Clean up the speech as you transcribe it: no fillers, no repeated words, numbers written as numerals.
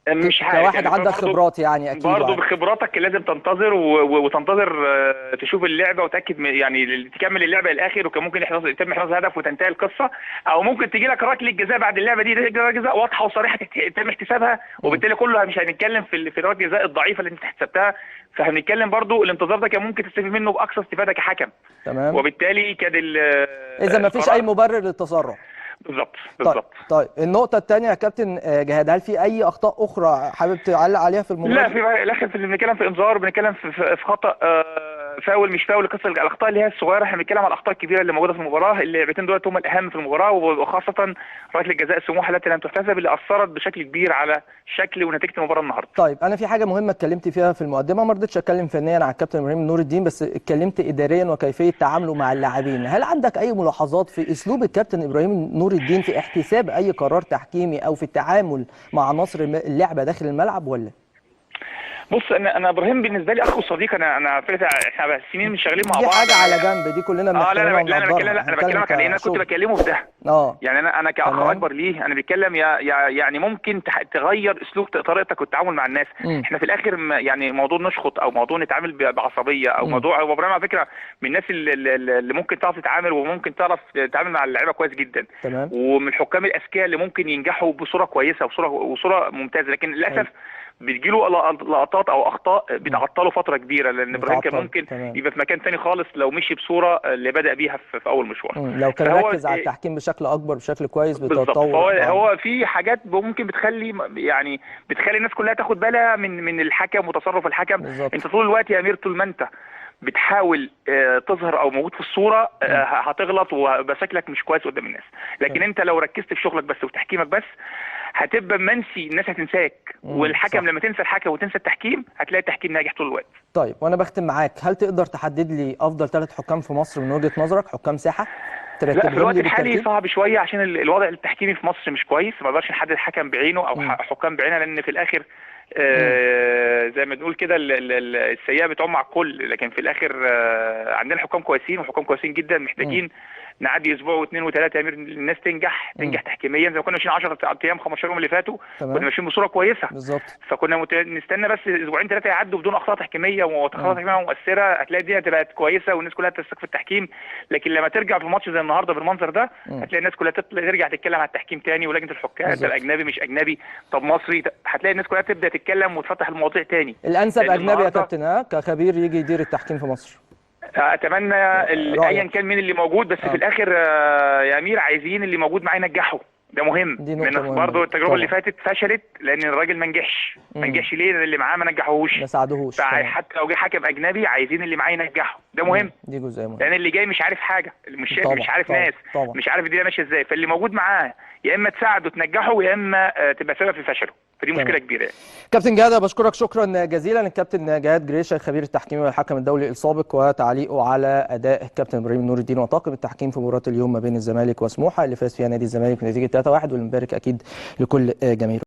مش عارف كواحد يعني عندك خبرات يعني اكيد برضه بخبراتك لازم تنتظر وتنتظر تشوف اللعبه وتاكد يعني تكمل اللعبه للاخر، وكان ممكن يتم احراز هدف وتنتهي القصه، او ممكن تجي لك ركله جزاء بعد اللعبه دي ركله جزاء واضحه وصريحه يتم احتسابها، وبالتالي كله مش هنتكلم في ركله الجزاء الضعيفه اللي انت حسبتها، فهنتكلم برضه الانتظار ده كان ممكن تستفيد منه باقصى استفاده كحكم. تمام. وبالتالي كان اذا ما فيش اي القرار مبرر للتسرع. بالظبط طيب بالظبط. طيب، النقطة الثانية يا كابتن جهاد، هل في أي أخطاء أخرى حابب تعلق عليها في المباراة لا، دي؟ في الاخر بنتكلم في انذار، بنتكلم في خطا فاول مش فاول، قصه الاخطاء اللي هي الصغيره، احنا بنتكلم على الاخطاء الكبيره اللي موجوده في المباراه، اللعبتين دول هم الاهم في المباراه، وخاصه ركله الجزاء سموحه التي لم تحتسب اللي اثرت بشكل كبير على شكل ونتيجه المباراه النهارده. طيب أنا في حاجة مهمة اتكلمت فيها في المقدمة، ما رضيتش أتكلم فنيا على الكابتن إبراهيم نور الدين، بس اتكلمت إداريا وكيفية تعامله مع اللاعبين. هل عندك أي ملاحظات في أسلوب الكابتن إبراهيم نور الدين في احتساب أي قرار تحكيمي أو في التعامل مع عناصر اللعبة داخل الملعب ولا؟ بص، انا ابراهيم بالنسبه لي اخ وصديق، انا فكره احنا سنين من شغالين مع دي بعض. حاجة على جنب، دي كلنا لا بنحترمها انا بتكلم، ونقدرها، انا بكلمك على انا كنت بكلمه في ده. يعني انا كاخ تمام. اكبر ليه، انا بتكلم يعني ممكن تغير اسلوب طريقتك والتعامل مع الناس. احنا في الاخر يعني موضوع نشخط او موضوع نتعامل بعصبيه او موضوع، هو ابراهيم على فكره من الناس اللي ممكن تعرف تتعامل وممكن تعرف تتعامل مع اللعيبه كويس جدا. تمام. ومن الحكام الاذكياء اللي ممكن ينجحوا بصوره كويسه وصوره ممتازه، لكن للاسف بتجيله لقطات او اخطاء بتعطله فتره كبيره، لان ابراهيم كان ممكن يبقى في مكان ثاني خالص لو مشي بصوره اللي بدا بيها في اول مشوار. لو كان ركز على التحكيم بشكل اكبر بشكل كويس بالتطور. هو في حاجات ممكن بتخلي الناس كلها تاخد بالها من الحكم وتصرف الحكم. بالزبط. انت طول الوقت يا امير، طول ما انت بتحاول تظهر او موجود في الصوره هتغلط وشكلك مش كويس قدام الناس، لكن انت لو ركزت في شغلك بس وتحكيمك بس هتبقى منسي، الناس هتنساك، والحكم صح. لما تنسى الحكم وتنسى التحكيم هتلاقي التحكيم ناجح طول الوقت. طيب وانا بختم معاك، هل تقدر تحدد لي افضل 3 حكام في مصر من وجهة نظرك، حكام ساحة؟ لا، في الوقت الحالي صعب شويه عشان الوضع التحكيمي في مصر مش كويس، ما نقدرش نحدد حكم بعينه او حكام بعينها، لان في الاخر زي ما بنقول كده السيئه بتعم على الكل، لكن في الاخر عندنا حكام كويسين وحكام كويسين جدا، محتاجين نعدي اسبوع واثنين وثلاثه يا امير الناس تنجح تحكيميا، زي ما كنا ماشيين 10 ايام 15 يوم اللي فاتوا كنا ماشيين بصوره كويسه بالظبط، فكنا نستنى بس اسبوعين ثلاثه يعدوا بدون اخطاء تحكيميه واخطاء تحكيميه مؤثره، هتلاقي الدنيا تبقى كويسه والناس كلها تثق في التحكيم. لكن لما ترجع في ماتش زي النهارده بالمنظر ده هتلاقي الناس كلها ترجع تتكلم على التحكيم تاني، ولجنه الحكام طب اجنبي مش اجنبي طب مصري، هتلاقي الناس كلها تبدا تتكلم وتفتح المواضيع تاني. الانسب اجنبي يا كابتن كخبير يجي يدير التحكيم في مصر. اتمنى ايا كان مين اللي موجود، بس في الاخر يا امير عايزين اللي موجود معاه ينجحه، ده مهم. برضه التجربه اللي فاتت فشلت لان الراجل ما نجحش ليه؟ لان اللي معاه ما نجحوهوش، ما ساعدوهوش. حتى لو جه حكم اجنبي عايزين اللي معاه ينجحه، ده مهم. دي جزء مهم، لان اللي جاي مش عارف حاجه، مش عارف طبعًا. ناس طبعًا. مش عارف الدنيا ماشيه ازاي، فاللي موجود معاه يا اما تساعده تنجحه يا اما تبقى سبب في فشله، فدي مشكله كبيره يعني. كابتن جهاد بشكرك شكرا جزيلا، الكابتن جهاد جريشه الخبير التحكيمي والحكم الدولي السابق، وتعليقه على اداء الكابتن ابراهيم نور الدين وطاقم التحكيم في مباراه اليوم ما بين الزمالك وسموحه اللي فاز فيها نادي الزمالك بنتيجه 3-1، والمبارك اكيد لكل جماهير